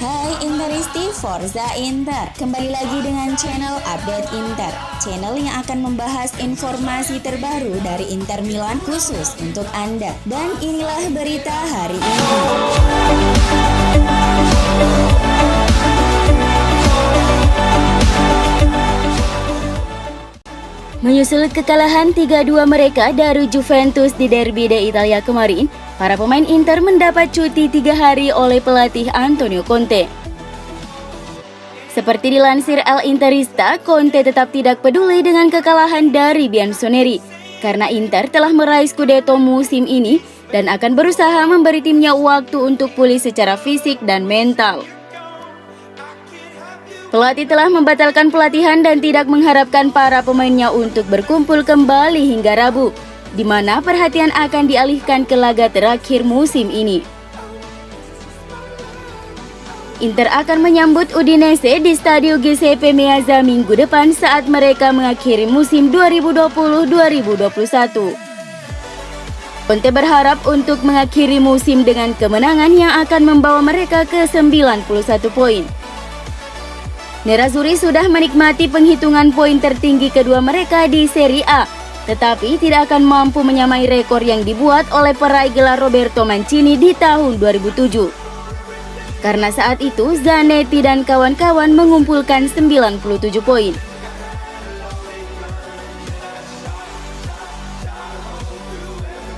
Hai Interisti Forza Inter, kembali lagi dengan channel Update Inter, channel yang akan membahas informasi terbaru dari Inter Milan khusus untuk Anda. Dan inilah berita hari ini. Menyusul kekalahan 3-2 mereka dari Juventus di Derby d'Italia kemarin, para pemain Inter mendapat cuti 3 hari oleh pelatih Antonio Conte. Seperti dilansir El Interista, Conte tetap tidak peduli dengan kekalahan dari Bianconeri, karena Inter telah meraih Scudetto musim ini dan akan berusaha memberi timnya waktu untuk pulih secara fisik dan mental. Pelatih telah membatalkan pelatihan dan tidak mengharapkan para pemainnya untuk berkumpul kembali hingga Rabu, di mana perhatian akan dialihkan ke laga terakhir musim ini. Inter akan menyambut Udinese di Stadio Giuseppe Meazza minggu depan saat mereka mengakhiri musim 2020-2021. Conte berharap untuk mengakhiri musim dengan kemenangan yang akan membawa mereka ke 91 poin. Nerazzurri sudah menikmati penghitungan poin tertinggi kedua mereka di Serie A, tetapi tidak akan mampu menyamai rekor yang dibuat oleh peraih gelar Roberto Mancini di tahun 2007. Karena saat itu Zanetti dan kawan-kawan mengumpulkan 97 poin.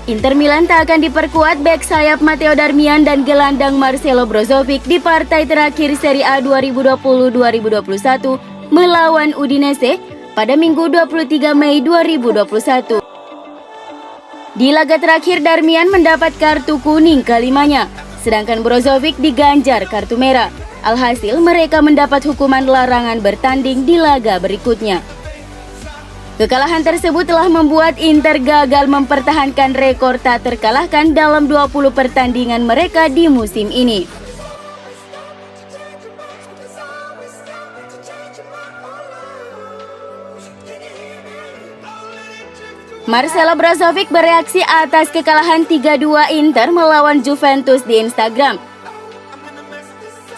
Inter Milan tak akan diperkuat bek sayap Matteo Darmian dan gelandang Marcelo Brozovic di partai terakhir Serie A 2020-2021 melawan Udinese pada Minggu 23 Mei 2021. Di laga terakhir Darmian mendapat kartu kuning kelimanya, sedangkan Brozovic diganjar kartu merah. Alhasil mereka mendapat hukuman larangan bertanding di laga berikutnya. Kekalahan tersebut telah membuat Inter gagal mempertahankan rekor tak terkalahkan dalam 20 pertandingan mereka di musim ini. Marcelo Brozovic bereaksi atas kekalahan 3-2 Inter melawan Juventus di Instagram.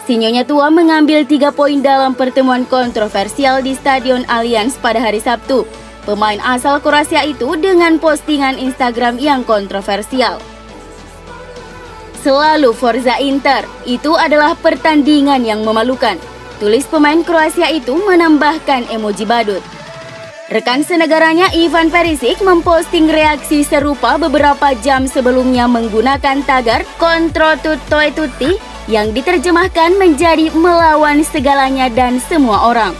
Sinyonya tua mengambil 3 poin dalam pertemuan kontroversial di Stadion Allianz pada hari Sabtu. Pemain asal Kroasia itu dengan postingan Instagram yang kontroversial. Selalu Forza Inter, itu adalah pertandingan yang memalukan. Tulis pemain Kroasia itu menambahkan emoji badut. Rekan senegaranya Ivan Perisic memposting reaksi serupa beberapa jam sebelumnya menggunakan tagar "Contro tutto e tutti" yang diterjemahkan menjadi melawan segalanya dan semua orang.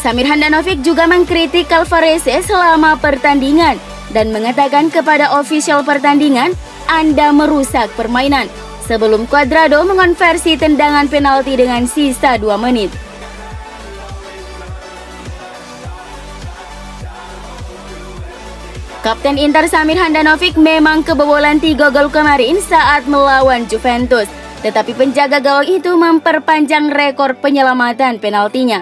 Samir Handanovic juga mengkritik Calvarese selama pertandingan dan mengatakan kepada ofisial pertandingan, "Anda merusak permainan," sebelum Cuadrado mengonversi tendangan penalti dengan sisa 2 menit. Kapten Inter Samir Handanovic memang kebobolan 3 gol kemarin saat melawan Juventus, tetapi penjaga gawang itu memperpanjang rekor penyelamatan penaltinya.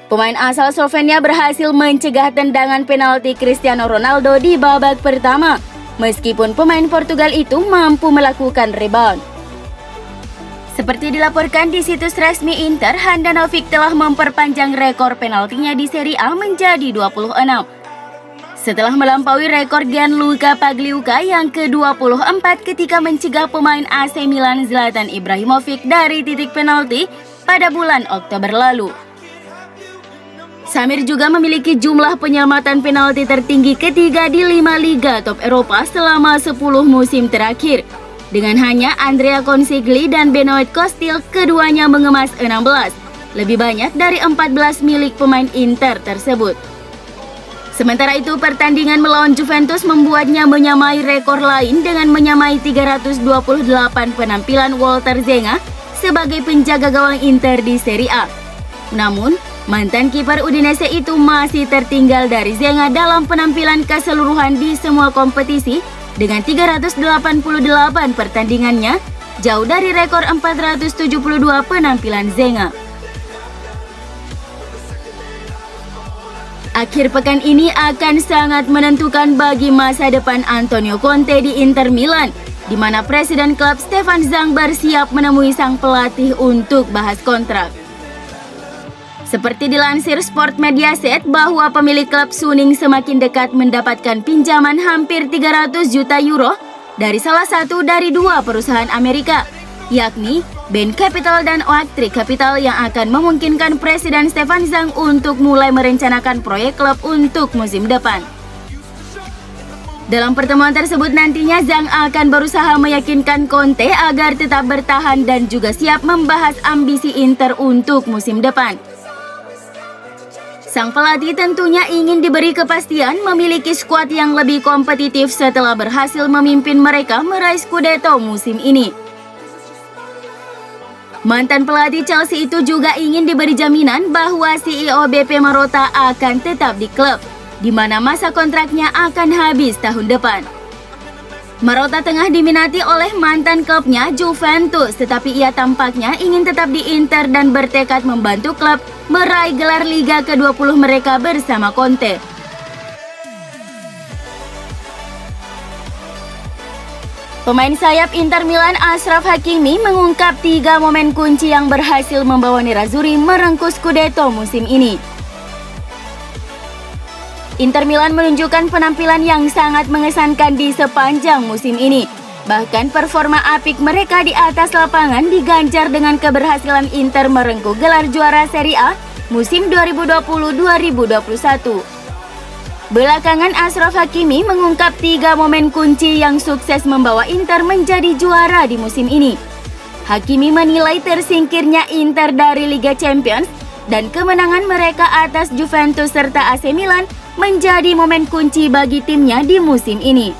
Pemain asal Slovenia berhasil mencegah tendangan penalti Cristiano Ronaldo di babak pertama, meskipun pemain Portugal itu mampu melakukan rebound. Seperti dilaporkan di situs resmi Inter, Handanovic telah memperpanjang rekor penaltinya di Serie A menjadi 26. Setelah melampaui rekor Gianluca Pagliuca yang ke-24 ketika mencegah pemain AC Milan Zlatan Ibrahimovic dari titik penalti pada bulan Oktober lalu. Samir juga memiliki jumlah penyelamatan penalti tertinggi ketiga di 5 liga top Eropa selama 10 musim terakhir. Dengan hanya Andrea Consigli dan Benoit Costil, keduanya mengemas 16, lebih banyak dari 14 milik pemain Inter tersebut. Sementara itu, pertandingan melawan Juventus membuatnya menyamai rekor lain dengan menyamai 328 penampilan Walter Zenga sebagai penjaga gawang Inter di Serie A. Namun, mantan kiper Udinese itu masih tertinggal dari Zenga dalam penampilan keseluruhan di semua kompetisi dengan 388 pertandingannya, jauh dari rekor 472 penampilan Zenga. Akhir pekan ini akan sangat menentukan bagi masa depan Antonio Conte di Inter Milan, di mana Presiden klub Stefan Zhang bersiap menemui sang pelatih untuk bahas kontrak. Seperti dilansir Sport Mediaset bahwa pemilik klub Suning semakin dekat mendapatkan pinjaman hampir 300 juta euro dari salah satu dari dua perusahaan Amerika, yakni Bain Capital dan Oaktree Capital, yang akan memungkinkan Presiden Stefan Zhang untuk mulai merencanakan proyek klub untuk musim depan. Dalam pertemuan tersebut nantinya Zhang akan berusaha meyakinkan Conte agar tetap bertahan dan juga siap membahas ambisi Inter untuk musim depan. Sang pelatih tentunya ingin diberi kepastian memiliki skuad yang lebih kompetitif setelah berhasil memimpin mereka meraih Scudetto musim ini. Mantan pelatih Chelsea itu juga ingin diberi jaminan bahwa CEO BP Marotta akan tetap di klub, di mana masa kontraknya akan habis tahun depan. Marotta tengah diminati oleh mantan klubnya Juventus, tetapi ia tampaknya ingin tetap di Inter dan bertekad membantu klub meraih gelar Liga ke-20 mereka bersama Conte. Pemain sayap Inter Milan Achraf Hakimi mengungkap 3 momen kunci yang berhasil membawa Nerazzurri merengkuh Scudetto musim ini. Inter Milan menunjukkan penampilan yang sangat mengesankan di sepanjang musim ini. Bahkan performa apik mereka di atas lapangan diganjar dengan keberhasilan Inter merengkuh gelar juara Serie A musim 2020-2021. Belakangan Achraf Hakimi mengungkap 3 momen kunci yang sukses membawa Inter menjadi juara di musim ini. Hakimi menilai tersingkirnya Inter dari Liga Champions dan kemenangan mereka atas Juventus serta AC Milan menjadi momen kunci bagi timnya di musim ini.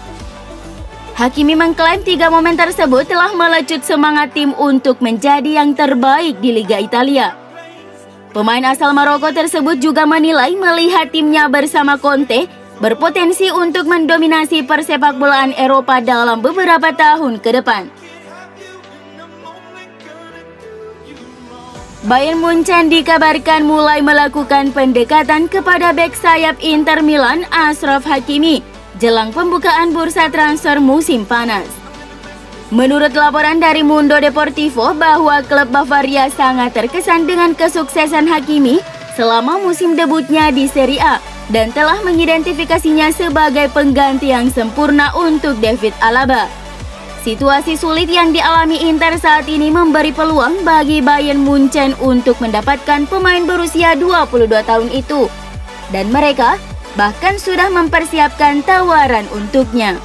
Hakimi mengklaim 3 momen tersebut telah melecut semangat tim untuk menjadi yang terbaik di Liga Italia. Pemain asal Maroko tersebut juga menilai melihat timnya bersama Conte berpotensi untuk mendominasi persepakbolaan Eropa dalam beberapa tahun ke depan. Bayern Munchen dikabarkan mulai melakukan pendekatan kepada bek sayap Inter Milan Achraf Hakimi jelang pembukaan bursa transfer musim panas. Menurut laporan dari Mundo Deportivo bahwa klub Bavaria sangat terkesan dengan kesuksesan Hakimi selama musim debutnya di Serie A dan telah mengidentifikasinya sebagai pengganti yang sempurna untuk David Alaba. Situasi sulit yang dialami Inter saat ini memberi peluang bagi Bayern Munchen untuk mendapatkan pemain berusia 22 tahun itu, dan mereka bahkan sudah mempersiapkan tawaran untuknya.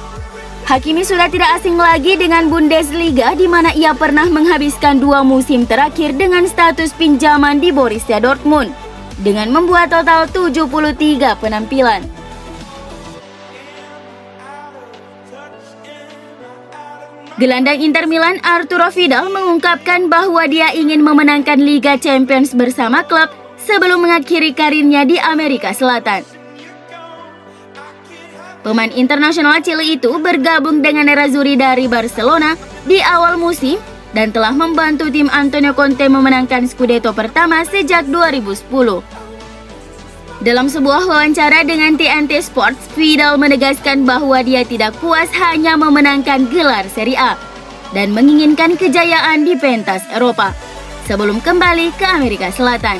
Hakimi sudah tidak asing lagi dengan Bundesliga, di mana ia pernah menghabiskan 2 musim terakhir dengan status pinjaman di Borussia Dortmund dengan membuat total 73 penampilan. Gelandang Inter Milan Arturo Vidal mengungkapkan bahwa dia ingin memenangkan Liga Champions bersama klub sebelum mengakhiri karirnya di Amerika Selatan. Pemain internasional Chile itu bergabung dengan Nerazzurri dari Barcelona di awal musim dan telah membantu tim Antonio Conte memenangkan Scudetto pertama sejak 2010. Dalam sebuah wawancara dengan TNT Sports, Vidal menegaskan bahwa dia tidak puas hanya memenangkan gelar Serie A dan menginginkan kejayaan di pentas Eropa sebelum kembali ke Amerika Selatan.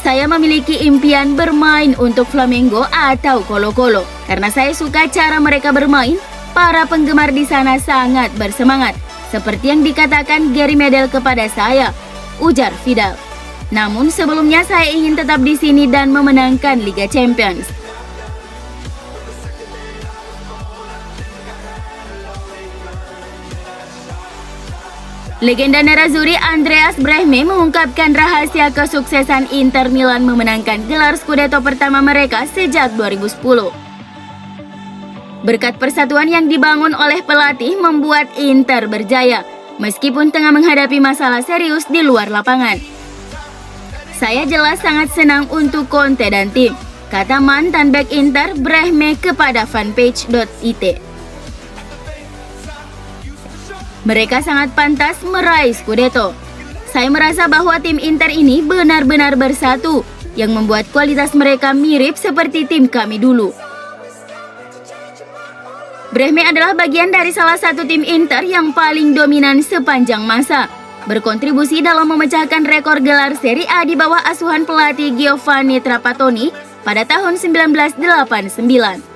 Saya memiliki impian bermain untuk Flamengo atau Colo-Colo karena saya suka cara mereka bermain. Para penggemar di sana sangat bersemangat, seperti yang dikatakan Gary Medel kepada saya, ujar Vidal. Namun sebelumnya saya ingin tetap di sini dan memenangkan Liga Champions. Legenda Nerazzurri Andreas Brehme mengungkapkan rahasia kesuksesan Inter Milan memenangkan gelar Scudetto pertama mereka sejak 2010. Berkat persatuan yang dibangun oleh pelatih membuat Inter berjaya, meskipun tengah menghadapi masalah serius di luar lapangan. Saya jelas sangat senang untuk Conte dan tim, kata mantan bek Inter Brehme kepada fanpage.it. Mereka sangat pantas meraih Scudetto. Saya merasa bahwa tim Inter ini benar-benar bersatu, yang membuat kualitas mereka mirip seperti tim kami dulu. Brehme adalah bagian dari salah satu tim Inter yang paling dominan sepanjang masa, berkontribusi dalam memecahkan rekor gelar Serie A di bawah asuhan pelatih Giovanni Trapattoni pada tahun 1989.